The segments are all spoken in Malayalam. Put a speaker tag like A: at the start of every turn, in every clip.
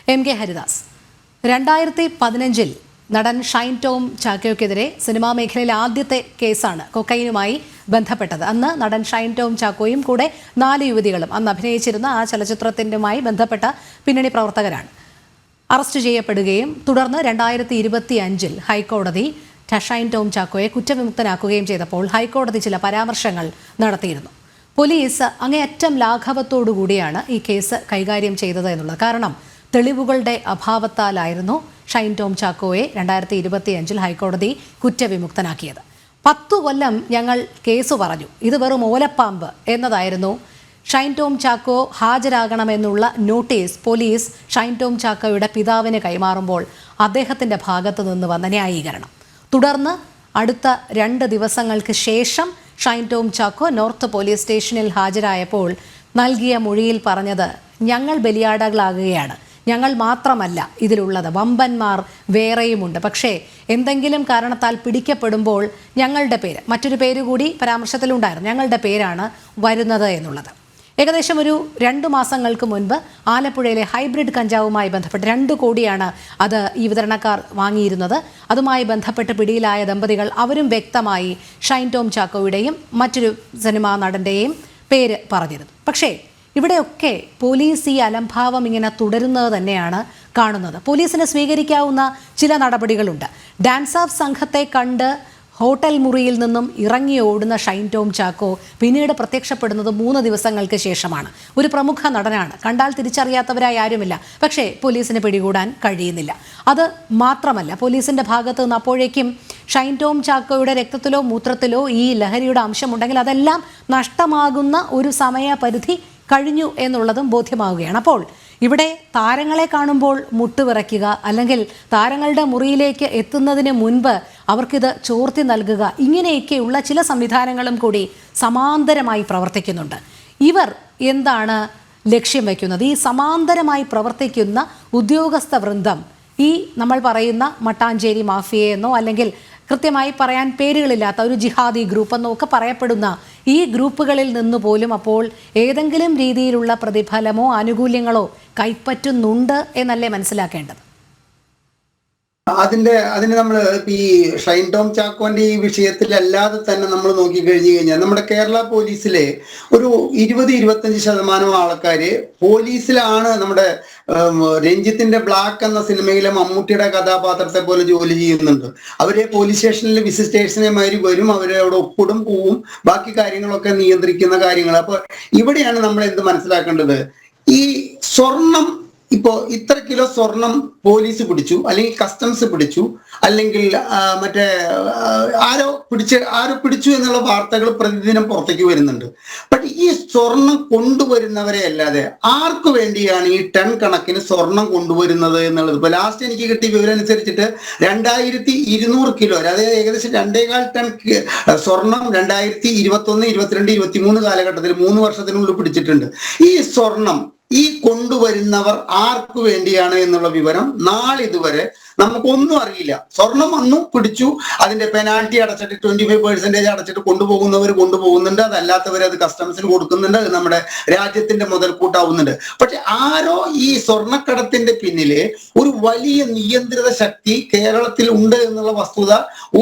A: MK ഹരിദാസ്. 2015 നടൻ ഷൈൻ ടോം ചാക്കോയ്ക്കെതിരെ സിനിമാ മേഖലയിലെ ആദ്യത്തെ കേസാണ് കൊക്കൈനുമായി ബന്ധപ്പെട്ടത്. അന്ന് നടൻ ഷൈൻ ടോം ചാക്കോയും കൂടെ 4 യുവതികളും അന്ന് അഭിനയിച്ചിരുന്ന ആ ചലച്ചിത്രത്തിൻ്റെയുമായി ബന്ധപ്പെട്ട പിന്നണി പ്രവർത്തകരാണ് അറസ്റ്റ് ചെയ്യപ്പെടുകയും തുടർന്ന് 2025 ഹൈക്കോടതി ഷൈൻ ടോം ചാക്കോയെ കുറ്റവിമുക്തനാക്കുകയും ചെയ്തപ്പോൾ ഹൈക്കോടതി ചില പരാമർശങ്ങൾ നടത്തിയിരുന്നു. പോലീസ് അങ്ങേയറ്റം ലാഘവത്തോടുകൂടിയാണ് ഈ കേസ് കൈകാര്യം ചെയ്തത് എന്നുള്ളത്. കാരണം തെളിവുകളുടെ അഭാവത്താലായിരുന്നു ഷൈൻ ടോം ചാക്കോയെ 2025 ഹൈക്കോടതി കുറ്റവിമുക്തനാക്കിയത്. 10 കൊല്ലം ഞങ്ങൾ കേസ് പറഞ്ഞു, ഇത് വെറും ഓലപ്പാമ്പ് എന്നതായിരുന്നു ഷൈൻ ടോം ചാക്കോ ഹാജരാകണമെന്നുള്ള നോട്ടീസ് പോലീസ് ഷൈൻ ടോം ചാക്കോയുടെ പിതാവിന് കൈമാറുമ്പോൾ അദ്ദേഹത്തിൻ്റെ ഭാഗത്ത് നിന്ന് വന്ന ന്യായീകരണം. തുടർന്ന് അടുത്ത 2 ദിവസങ്ങൾക്ക് ശേഷം ഷൈൻ ടോം ചാക്കോ നോർത്ത് പോലീസ് സ്റ്റേഷനിൽ ഹാജരായപ്പോൾ നൽകിയ മൊഴിയിൽ പറഞ്ഞത്, ഞങ്ങൾ ബലിയാടകളാകുകയാണ്, ഞങ്ങൾ മാത്രമല്ല ഇതിലുള്ളത്, വമ്പന്മാർ വേറെയുമുണ്ട്, പക്ഷേ എന്തെങ്കിലും കാരണത്താൽ പിടിക്കപ്പെടുമ്പോൾ ഞങ്ങളുടെ പേര്, മറ്റൊരു പേര് കൂടി പരാമർശത്തിലുണ്ടായിരുന്നു, ഞങ്ങളുടെ പേരാണ് വരുന്നത് എന്നുള്ളത്. ഏകദേശം ഒരു 2 മാസങ്ങൾക്ക് മുൻപ് ആലപ്പുഴയിലെ ഹൈബ്രിഡ് കഞ്ചാവുമായി ബന്ധപ്പെട്ട് 2 കോടിയാണ് അത് ഈ വിതരണക്കാർ വാങ്ങിയിരുന്നത്. അതുമായി ബന്ധപ്പെട്ട് പിടിയിലായ ദമ്പതികൾ അവരും വ്യക്തമായി ഷൈൻ ടോം ചാക്കോയുടെയും മറ്റൊരു സിനിമാ നടൻ്റെയും പേര് പറഞ്ഞിരുന്നു. പക്ഷേ ഇവിടെയൊക്കെ പോലീസ് ഈ അലംഭാവം ഇങ്ങനെ തുടരുന്നത് തന്നെയാണ് കാണുന്നത്. പോലീസിന് സ്വീകരിക്കാവുന്ന ചില നടപടികളുണ്ട്. ഡാൻസ് ഓഫ് സംഘത്തെ കണ്ട് ഹോട്ടൽ മുറിയിൽ നിന്നും ഇറങ്ങി ഓടുന്ന ഷൈൻ ടോം ചാക്കോ പിന്നീട് പ്രത്യക്ഷപ്പെടുന്നത് 3 ദിവസങ്ങൾക്ക് ശേഷമാണ്. ഒരു പ്രമുഖ നടനാണ്, കണ്ടാൽ തിരിച്ചറിയാത്തവരായി ആരുമില്ല, പക്ഷേ പോലീസിന് പിടികൂടാൻ കഴിയുന്നില്ല. അത് മാത്രമല്ല, പോലീസിൻ്റെ ഭാഗത്ത് നിന്ന് അപ്പോഴേക്കും ഷൈൻ ടോം ചാക്കോയുടെ രക്തത്തിലോ മൂത്രത്തിലോ ഈ ലഹരിയുടെ അംശമുണ്ടെങ്കിൽ അതെല്ലാം നഷ്ടമാകുന്ന ഒരു സമയപരിധി കഴിഞ്ഞു എന്നുള്ളതും ബോധ്യമാവുകയാണ്. അപ്പോൾ ഇവിടെ താരങ്ങളെ കാണുമ്പോൾ മുട്ടുവിറയ്ക്കുക, അല്ലെങ്കിൽ താരങ്ങളുടെ മുറിയിലേക്ക് എത്തുന്നതിന് മുൻപ് അവർക്കിത് ചോർത്തി നൽകുക, ഇങ്ങനെയൊക്കെയുള്ള ചില സംവിധാനങ്ങളും കൂടി സമാന്തരമായി പ്രവർത്തിക്കുന്നുണ്ട്. ഇവർ എന്താണ് ലക്ഷ്യം വയ്ക്കുന്നത്? ഈ സമാന്തരമായി പ്രവർത്തിക്കുന്ന ഉദ്യോഗസ്ഥ വൃന്ദം ഈ നമ്മൾ പറയുന്ന മട്ടാഞ്ചേരി മാഫിയയെന്നോ അല്ലെങ്കിൽ കൃത്യമായി പറയാൻ പേരുകളില്ലാത്ത ഒരു ജിഹാദി ഗ്രൂപ്പ് എന്നൊക്കെ പറയപ്പെടുന്ന ഈ ഗ്രൂപ്പുകളിൽ നിന്ന് പോലും അപ്പോൾ ഏതെങ്കിലും രീതിയിലുള്ള പ്രതിഫലമോ ആനുകൂല്യങ്ങളോ കൈപ്പറ്റുന്നുണ്ട് എന്നല്ലേ മനസ്സിലാക്കേണ്ടത്?
B: അതിന് നമ്മൾ ഈ ഷൈൻ ടോം ചാക്കോന്റെ ഈ വിഷയത്തിൽ അല്ലാതെ തന്നെ നമ്മൾ നോക്കിക്കഴിഞ്ഞു കഴിഞ്ഞാൽ നമ്മുടെ കേരള പോലീസിലെ ഒരു 20-25% ആൾക്കാര് പോലീസിലാണ്. നമ്മുടെ രഞ്ജിത്തിന്റെ ബ്ലാക്ക് എന്ന സിനിമയിലെ മമ്മൂട്ടിയുടെ കഥാപാത്രത്തെ പോലെ ജോലി ചെയ്യുന്നുണ്ട്. അവരെ പോലീസ് സ്റ്റേഷനിൽ വിസിറ്റേഴ്സിനെമാതിരി വരും, അവരെ അവിടെ ഒപ്പിടും, പോവും, ബാക്കി കാര്യങ്ങളൊക്കെ നിയന്ത്രിക്കുന്ന കാര്യങ്ങൾ. അപ്പൊ ഇവിടെയാണ് നമ്മൾ എന്ത് മനസ്സിലാക്കേണ്ടത്? ഈ സ്വർണം, ഇപ്പോ ഇത്ര കിലോ സ്വർണം പോലീസ് പിടിച്ചു, അല്ലെങ്കിൽ കസ്റ്റംസ് പിടിച്ചു, അല്ലെങ്കിൽ മറ്റേ ആരോ പിടിച്ചു എന്നുള്ള വാർത്തകൾ പ്രതിദിനം പുറത്തേക്ക് വരുന്നുണ്ട്. പക്ഷെ ഈ സ്വർണം കൊണ്ടുവരുന്നവരെ അല്ലാതെ ആർക്കു വേണ്ടിയാണ് ഈ ടൺ കണക്കിന് സ്വർണം കൊണ്ടുവരുന്നത് എന്നുള്ളത്? ഇപ്പൊ ലാസ്റ്റ് എനിക്ക് കിട്ടിയ വിവരം അനുസരിച്ചിട്ട് 2200 കിലോ, അതായത് ഏകദേശം 2.25 ടൺ സ്വർണം 2021, 22, 23 കാലഘട്ടത്തിൽ 3 വർഷത്തിനുള്ളിൽ പിടിച്ചിട്ടുണ്ട്. ഈ സ്വർണം ഈ കൊണ്ടുവരുന്നവർ ആർക്കു വേണ്ടിയാണ് എന്നുള്ള വിവരം നാളിതുവരെ നമുക്കൊന്നും അറിയില്ല. സ്വർണം വന്നു, പിടിച്ചു, അതിന്റെ പെനാൽറ്റി അടച്ചിട്ട് 25% അടച്ചിട്ട് കൊണ്ടുപോകുന്നുണ്ട്, അതല്ലാത്തവർ അത് കസ്റ്റംസിന് കൊടുക്കുന്നുണ്ട്, അത് നമ്മുടെ രാജ്യത്തിന്റെ മുതൽക്കൂട്ടാവുന്നുണ്ട്. പക്ഷെ ആരോ ഈ സ്വർണ്ണക്കടത്തിന്റെ പിന്നില് ഒരു വലിയ നിയന്ത്രിത ശക്തി കേരളത്തിൽ ഉണ്ട് എന്നുള്ള വസ്തുത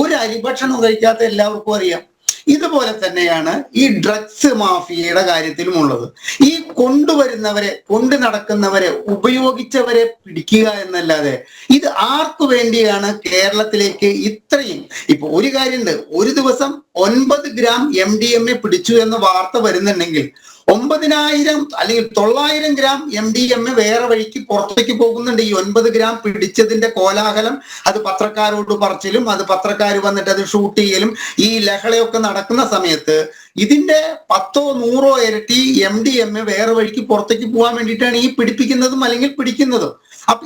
B: ഒരു അരിഭക്ഷണം കഴിക്കാത്ത എല്ലാവർക്കും അറിയാം. ഇതുപോലെ തന്നെയാണ് ഈ ഡ്രഗ്സ് മാഫിയയുടെ കാര്യത്തിലും ഉള്ളത്. ഈ കൊണ്ടുവരുന്നവരെ, കൊണ്ടു നടക്കുന്നവരെ, ഉപയോഗിച്ചവരെ പിടിക്കുക എന്നല്ലാതെ ഇത് ആർക്കു വേണ്ടിയാണ് കേരളത്തിലേക്ക് ഇത്രയും? ഇപ്പൊ ഒരു കാര്യമുണ്ട്, ഒരു ദിവസം 9 ഗ്രാം MDMA പിടിച്ചു എന്ന വാർത്ത വരുന്നുണ്ടെങ്കിൽ 9000 അല്ലെങ്കിൽ 900 ഗ്രാം MDMA വേറെ വഴിക്ക് പുറത്തേക്ക് പോകുന്നുണ്ട്. ഈ 9 ഗ്രാം പിടിച്ചതിന്റെ കോലാഹലം, അത് പത്രക്കാരോട് പറച്ചിലും, അത് പത്രക്കാർ വന്നിട്ട് അത് ഷൂട്ട് ചെയ്യലും, ഈ ലഹളയൊക്കെ നടക്കുന്ന സമയത്ത് ഇതിന്റെ 10 100 ഇരട്ടി MDMA വേറെ വഴിക്ക് പുറത്തേക്ക് പോകാൻ വേണ്ടിയിട്ടാണ് ഈ പിടിപ്പിക്കുന്നതും അല്ലെങ്കിൽ പിടിക്കുന്നതും. അപ്പൊ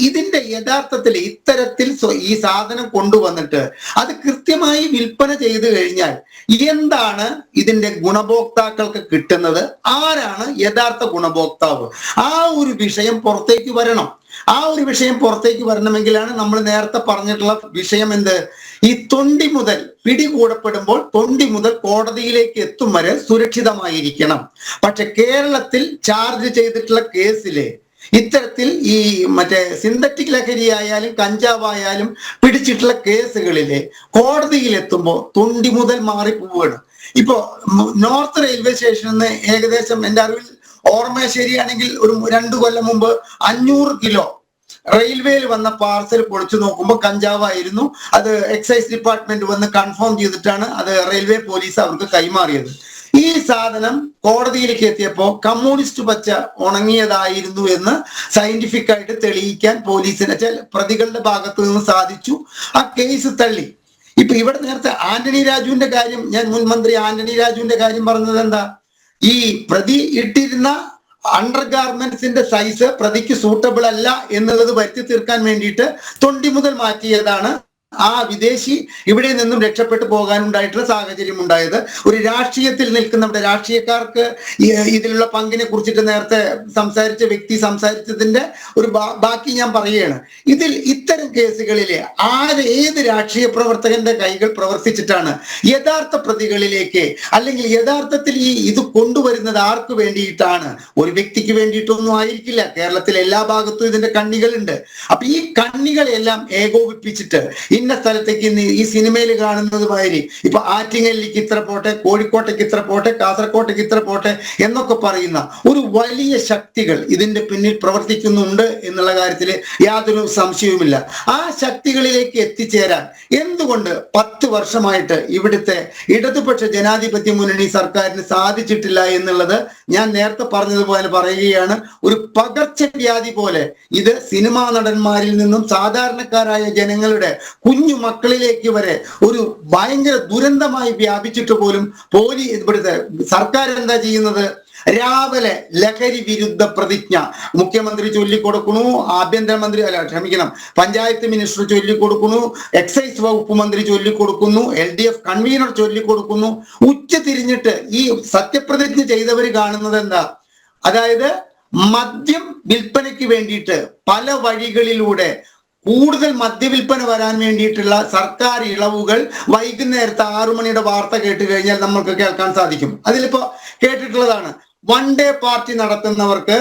B: ഇതിന്റെ യഥാർത്ഥത്തിൽ ഇത്തരത്തിൽ ഈ സാധനം കൊണ്ടുവന്നിട്ട് അത് കൃത്യമായി വിൽപ്പന ചെയ്തു കഴിഞ്ഞാൽ എന്താണ് ഇതിന്റെ ഗുണഭോക്താക്കൾക്ക് കിട്ടുന്നത്? ആരാണ് യഥാർത്ഥ ഗുണഭോക്താവ്? ആ ഒരു വിഷയം പുറത്തേക്ക് വരണം. ആ ഒരു വിഷയം പുറത്തേക്ക് വരണമെങ്കിലാണ് നമ്മൾ നേരത്തെ പറഞ്ഞിട്ടുള്ള വിഷയം എന്ത്? ഈ തൊണ്ടി മുതൽ പിടികൂടപ്പെടുമ്പോൾ തൊണ്ടി മുതൽ കോടതിയിലേക്ക് എത്തും വരെ സുരക്ഷിതമായിരിക്കണം. പക്ഷെ കേരളത്തിൽ ചാർജ് ചെയ്തിട്ടുള്ള കേസില് ഇത്തരത്തിൽ ഈ മറ്റേ സിന്തറ്റിക് ലഹരിയായാലും കഞ്ചാവായാലും പിടിച്ചിട്ടുള്ള കേസുകളില് കോടതിയിലെത്തുമ്പോൾ തൊണ്ടി മുതൽ മാറിപ്പോവുകയാണ്. ഇപ്പോ നോർത്ത് റെയിൽവേ സ്റ്റേഷനിൽ നിന്ന് ഏകദേശം എൻ്റെ അറിവിൽ ഓർമ്മ ശരിയാണെങ്കിൽ ഒരു 2 കൊല്ലം മുമ്പ് 500 കിലോ റെയിൽവേയിൽ വന്ന പാർസൽ പൊളിച്ചു നോക്കുമ്പോൾ കഞ്ചാവായിരുന്നു. അത് എക്സൈസ് ഡിപ്പാർട്ട്മെന്റ് വന്ന് കൺഫേം ചെയ്തിട്ടാണ് അത് റെയിൽവേ പോലീസ് അവർക്ക് കൈമാറിയത്. ഈ സാധനം കോടതിയിലേക്ക് എത്തിയപ്പോൾ കമ്മ്യൂണിസ്റ്റ് പച്ച ഉണങ്ങിയതായിരുന്നു എന്ന് സയന്റിഫിക് ആയിട്ട് തെളിയിക്കാൻ പോലീസിന് പ്രതികളുടെ ഭാഗത്ത് നിന്ന് സാധിച്ചു. ആ കേസ് തള്ളി. ഇപ്പൊ ഇവിടെ നേരത്തെ ആന്റണി രാജുവിന്റെ കാര്യം, ഞാൻ മുൻ മന്ത്രി ആന്റണി രാജുവിന്റെ കാര്യം പറഞ്ഞത് എന്താ, ഈ പ്രതി ഇട്ടിരുന്ന അണ്ടർ ഗാർമെന്റ്സിന്റെ സൈസ് പ്രതിക്ക് സൂട്ടബിൾ അല്ല എന്നുള്ളത് വരുത്തി തീർക്കാൻ വേണ്ടിയിട്ട് തൊണ്ടി മുതൽ മാറ്റിയതാണ് ആ വിദേശി ഇവിടെ നിന്നും രക്ഷപ്പെട്ടു പോകാനുണ്ടായിട്ടുള്ള സാഹചര്യം ഉണ്ടായത്. ഒരു രാഷ്ട്രീയത്തിൽ നിൽക്കുന്ന രാഷ്ട്രീയക്കാർക്ക് ഇതിലുള്ള പങ്കിനെ കുറിച്ചിട്ട് നേരത്തെ സംസാരിച്ച വ്യക്തി സംസാരിച്ചതിന്റെ ഒരു ബാക്കി ഞാൻ പറയുകയാണ്. ഇത്തരം കേസുകളിലെ ഏത് രാഷ്ട്രീയ പ്രവർത്തകന്റെ കൈകൾ പ്രവർത്തിച്ചിട്ടാണ് യഥാർത്ഥ പ്രതികളിലേക്ക്, അല്ലെങ്കിൽ യഥാർത്ഥത്തിൽ ഇത് കൊണ്ടുവരുന്നത് ആർക്ക് വേണ്ടിയിട്ടാണ്? ഒരു വ്യക്തിക്ക് വേണ്ടിയിട്ടൊന്നും ആയിരിക്കില്ല. കേരളത്തിലെ എല്ലാ ഭാഗത്തും ഇതിന്റെ കണ്ണികളുണ്ട്. അപ്പൊ ഈ കണ്ണികളെല്ലാം ഏകോപിപ്പിച്ചിട്ട് ഇന്ന സ്ഥലത്തേക്ക് ഈ സിനിമയിൽ കാണുന്നത് മാതിരി ഇപ്പൊ ആറ്റിങ്ങലിലേക്ക് ഇത്ര പോട്ടെ, കോഴിക്കോട്ടേക്ക് ഇത്ര പോട്ടെ, കാസർകോട്ടേക്ക് ഇത്ര പോട്ടെ എന്നൊക്കെ പറയുന്ന ഒരു വലിയ ശക്തികൾ ഇതിന്റെ പിന്നിൽ പ്രവർത്തിക്കുന്നുണ്ട് എന്നുള്ള കാര്യത്തിൽ യാതൊരു സംശയവുമില്ല. ആ ശക്തികളിലേക്ക് എത്തിച്ചേരാൻ എന്തുകൊണ്ട് 10 വർഷമായിട്ട് ഇവിടുത്തെ ഇടതുപക്ഷ ജനാധിപത്യ മുന്നണി സർക്കാരിന് സാധിച്ചിട്ടില്ല എന്നുള്ളത് ഞാൻ നേരത്തെ പറഞ്ഞതുപോലെ പറയുകയാണ്. ഒരു പകർച്ചവ്യാധി പോലെ ഇത് സിനിമാ നടന്മാരിൽ നിന്നും സാധാരണക്കാരായ ജനങ്ങളുടെ കുഞ്ഞു മക്കളിലേക്ക് വരെ ഒരു ഭയങ്കര ദുരന്തമായി വ്യാപിച്ചിട്ട് പോലും ഇവിടുത്തെ സർക്കാർ എന്താ ചെയ്യുന്നത്? രാവിലെ ലഹരി വിരുദ്ധ പ്രതിജ്ഞ മുഖ്യമന്ത്രി ചൊല്ലിക്കൊടുക്കണു, ആഭ്യന്തരമന്ത്രി പഞ്ചായത്ത് മിനിസ്റ്റർ ചൊല്ലിക്കൊടുക്കുന്നു, എക്സൈസ് വകുപ്പ് മന്ത്രി ചൊല്ലിക്കൊടുക്കുന്നു, LDF കൺവീനർ ചൊല്ലിക്കൊടുക്കുന്നു. ഉച്ച തിരിഞ്ഞിട്ട് ഈ സത്യപ്രതിജ്ഞ ചെയ്തവർ കാണുന്നത് എന്താ? അതായത് മദ്യം വിൽപ്പനയ്ക്ക് വേണ്ടിയിട്ട് പല വഴികളിലൂടെ കൂടുതൽ മദ്യവിൽപ്പന വരാൻ വേണ്ടിയിട്ടുള്ള സർക്കാർ ഇളവുകൾ വൈകുന്നേരത്തെ 6 മണിയുടെ വാർത്ത കേട്ട് കഴിഞ്ഞാൽ നമുക്ക് കേൾക്കാൻ സാധിക്കും. അതിലിപ്പോ കേട്ടിട്ടുള്ളതാണ്, 1 ഡേ പാർട്ടി നടത്തുന്നവർക്ക്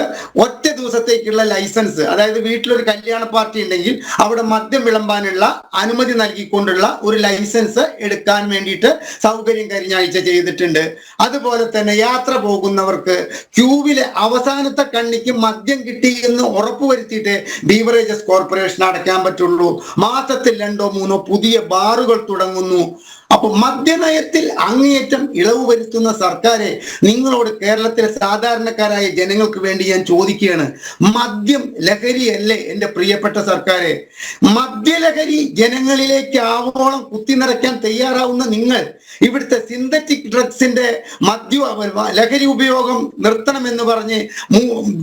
B: ഒറ്റ ദിവസത്തേക്കുള്ള ലൈസൻസ്, അതായത് വീട്ടിലൊരു കല്യാണ പാർട്ടി ഉണ്ടെങ്കിൽ അവിടെ മദ്യം വിളമ്പാനുള്ള അനുമതി നൽകിക്കൊണ്ടുള്ള ഒരു ലൈസൻസ് എടുക്കാൻ വേണ്ടിയിട്ട് സൗകര്യം കഴിഞ്ഞ ആഴ്ച ചെയ്തിട്ടുണ്ട്. അതുപോലെ തന്നെ യാത്ര പോകുന്നവർക്ക് ക്യൂവിലെ അവസാനത്തെ കണ്ണിക്ക് മദ്യം കിട്ടി എന്ന് ഉറപ്പുവരുത്തിയിട്ട് ബീവറേജസ് കോർപ്പറേഷൻ അടയ്ക്കാൻ പറ്റുള്ളൂ. മാസത്തിൽ 2 3 പുതിയ ബാറുകൾ തുടങ്ങുന്നു. അപ്പൊ മദ്യനയത്തിൽ അങ്ങേയറ്റം ഇളവ് വരുത്തുന്ന സർക്കാരെ നിങ്ങളോട് കേരളത്തിലെ സാധാരണക്കാരായ ജനങ്ങൾക്ക് വേണ്ടി ഞാൻ ചോദിക്കുകയാണ്, മദ്യം ലഹരിയല്ലേ എൻ്റെ പ്രിയപ്പെട്ട സർക്കാരെ? മദ്യലഹരി ജനങ്ങളിലേക്ക് ആവോളം കുത്തിനിറയ്ക്കാൻ തയ്യാറാവുന്ന നിങ്ങൾ ഇവിടുത്തെ സിന്തറ്റിക് ഡ്രഗ്സിന്റെ ലഹരി ഉപയോഗം നിർത്തണമെന്ന് പറഞ്ഞ്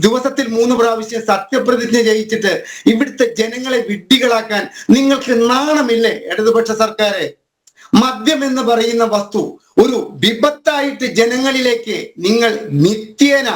B: ദിവസത്തിൽ 3 പ്രാവശ്യം സത്യപ്രതിജ്ഞ ചെയ്യിച്ചിട്ട് ഇവിടുത്തെ ജനങ്ങളെ വിഡ്ഢികളാക്കാൻ നിങ്ങൾക്ക് നാണമില്ലേ ഇടതുപക്ഷ സർക്കാരെ? മദ്യം എന്ന് പറയുന്ന വസ്തു ഒരു വിപത്തായിട്ട് ജനങ്ങളിലേക്ക് നിങ്ങൾ നിത്യേന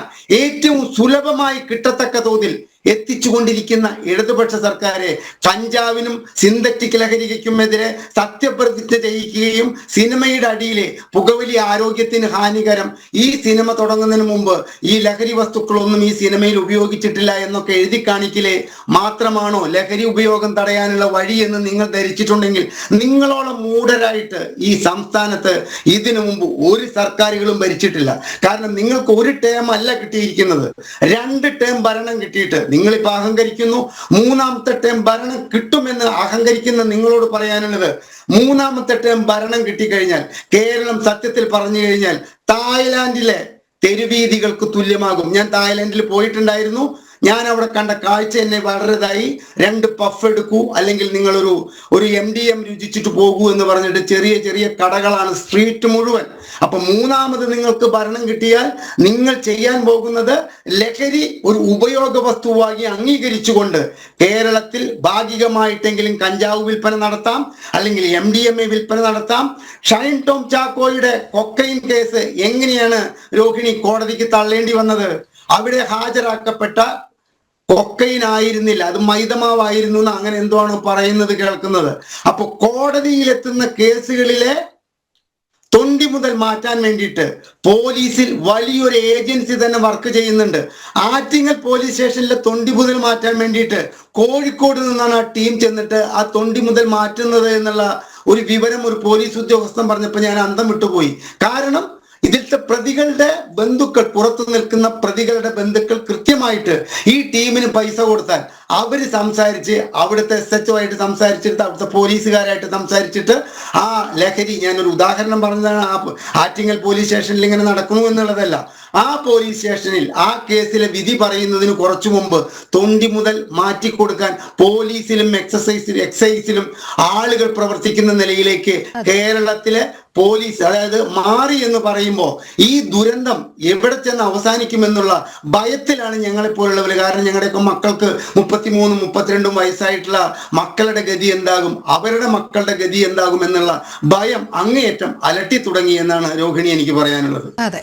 B: ഏറ്റവും സുലഭമായി കിട്ടത്തക്ക തോതിൽ എത്തിച്ചുകൊണ്ടിരിക്കുന്ന ഇടതുപക്ഷ സർക്കാരെ കഞ്ചാവിനും സിന്തറ്റിക് ലഹരിക്കുമെതിരെ സത്യപ്രതിജ്ഞ ചെയ്യിക്കുകയും സിനിമയുടെ അടിയിലെ പുകവലി ആരോഗ്യത്തിന് ഹാനികരം, ഈ സിനിമ തുടങ്ങുന്നതിന് മുമ്പ് ഈ ലഹരി വസ്തുക്കളൊന്നും ഈ സിനിമയിൽ ഉപയോഗിച്ചിട്ടില്ല എന്നൊക്കെ എഴുതി കാണിക്കലേ മാത്രമാണോ ലഹരി ഉപയോഗം തടയാനുള്ള വഴി എന്ന് നിങ്ങൾ ധരിച്ചിട്ടുണ്ടെങ്കിൽ നിങ്ങളോളം മൂഢരായിട്ട് ഈ സംസ്ഥാനത്ത് ഇതിനു മുമ്പ് ഒരു സർക്കാരുകളും ഭരിച്ചിട്ടില്ല. കാരണം നിങ്ങൾക്ക് ഒരു ടേം അല്ല കിട്ടിയിരിക്കുന്നത്, 2 ടേം ഭരണം കിട്ടിയിട്ട് നിങ്ങളിപ്പോ അഹങ്കരിക്കുന്നു. 3ാമത്തെ ടേം ഭരണം കിട്ടുമെന്ന് അഹങ്കരിക്കുന്ന നിങ്ങളോട് പറയാനുള്ളത്, 3ാമത്തെ ടേം ഭരണം കിട്ടിക്കഴിഞ്ഞാൽ കേരളം സത്യത്തിൽ പറഞ്ഞു കഴിഞ്ഞാൽ തായ്ലാന്റിലെ തെരുവീതികൾക്ക് തുല്യമാകും. ഞാൻ തായ്ലാന്റിൽ പോയിട്ടുണ്ടായിരുന്നു. ഞാൻ അവിടെ കണ്ട കാഴ്ച എന്നെ വളരെതായി. 2 പഫ് എടുക്കൂ, അല്ലെങ്കിൽ നിങ്ങൾ ഒരു MDM രുചിച്ചിട്ട് പോകൂ എന്ന് പറഞ്ഞിട്ട് ചെറിയ ചെറിയ കടകളാണ് സ്ട്രീറ്റ് മുഴുവൻ. അപ്പൊ 3ാമത് നിങ്ങൾക്ക് ഭരണം കിട്ടിയാൽ നിങ്ങൾ ചെയ്യാൻ പോകുന്നത് ലഹരി ഒരു ഉപയോഗ വസ്തുവായി അംഗീകരിച്ചുകൊണ്ട് കേരളത്തിൽ ഭാഗികമായിട്ടെങ്കിലും കഞ്ചാവ് വിൽപ്പന നടത്താം, അല്ലെങ്കിൽ MDMA വിൽപ്പന നടത്താം. ഷൈൻ ടോം ചാക്കോയുടെ കൊക്കൈൻ കേസ് എങ്ങനെയാണ് രോഹിണി കോടതിക്ക് തള്ളേണ്ടി വന്നത്? അവിടെ ഹാജരാക്കപ്പെട്ട കൊക്കൈൻ ആയിരുന്നില്ല, അത് മൈദമാവായിരുന്നു എന്ന് അങ്ങനെ എന്തോ ആണ് പറയുന്നത് കേൾക്കുന്നത്. അപ്പൊ കോടതിയിലെത്തുന്ന കേസുകളിലെ തൊണ്ടി മുതൽ മാറ്റാൻ വേണ്ടിയിട്ട് പോലീസിൽ വലിയൊരു ഏജൻസി തന്നെ വർക്ക് ചെയ്യുന്നുണ്ട്. ആറ്റിങ്ങൽ പോലീസ് സ്റ്റേഷനിലെ തൊണ്ടി മുതൽ മാറ്റാൻ വേണ്ടിയിട്ട് കോഴിക്കോട് നിന്നാണ് ആ ടീം ചെന്നിട്ട് ആ തൊണ്ടി മുതൽ മാറ്റുന്നത് എന്നുള്ള ഒരു വിവരം ഒരു പോലീസ് ഉദ്യോഗസ്ഥൻ പറഞ്ഞപ്പോൾ ഞാൻ അന്തം വിട്ടുപോയി. കാരണം ഇതിലത്തെ പ്രതികളുടെ ബന്ധുക്കൾ, പുറത്തു നിൽക്കുന്ന പ്രതികളുടെ ബന്ധുക്കൾ കൃത്യമായിട്ട് ഈ ടീമിന് പൈസ കൊടുത്താൽ അവര് സംസാരിച്ച് അവിടുത്തെ SHO ആയിട്ട് സംസാരിച്ചിട്ട് അവിടുത്തെ പോലീസുകാരായിട്ട് സംസാരിച്ചിട്ട് ആ ലഹരി, ഞാനൊരു ഉദാഹരണം പറഞ്ഞതാണ്, ആറ്റിങ്ങൽ പോലീസ് സ്റ്റേഷനിൽ ഇങ്ങനെ നടക്കുന്നു എന്നുള്ളതല്ല, ആ പോലീസ് സ്റ്റേഷനിൽ ആ കേസിലെ വിധി പറയുന്നതിന് കുറച്ചു മുമ്പ് തൊണ്ടി മുതൽ മാറ്റിക്കൊടുക്കാൻ പോലീസിലും എക്സൈസിലും ആളുകൾ പ്രവർത്തിക്കുന്ന നിലയിലേക്ക് കേരളത്തിലെ പോലീസ് അതായത് മാറി എന്ന് പറയുമ്പോൾ ഈ ദുരന്തം എവിടെ ചെന്ന് അവസാനിക്കുമെന്നുള്ള ഭയത്തിലാണ് ഞങ്ങളെപ്പോലുള്ളവർ. കാരണം ഞങ്ങളുടെയൊക്കെ മക്കൾക്ക് 33, 32 വയസ്സായിട്ടുള്ള മക്കളുടെ ഗതി എന്താകും, അവരുടെ മക്കളുടെ ഗതി എന്താകും എന്നുള്ള ഭയം അങ്ങേയറ്റം അലട്ടി തുടങ്ങി എന്നാണ് രോഹിണി എനിക്ക് പറയാനുള്ളത്.
A: അതെ.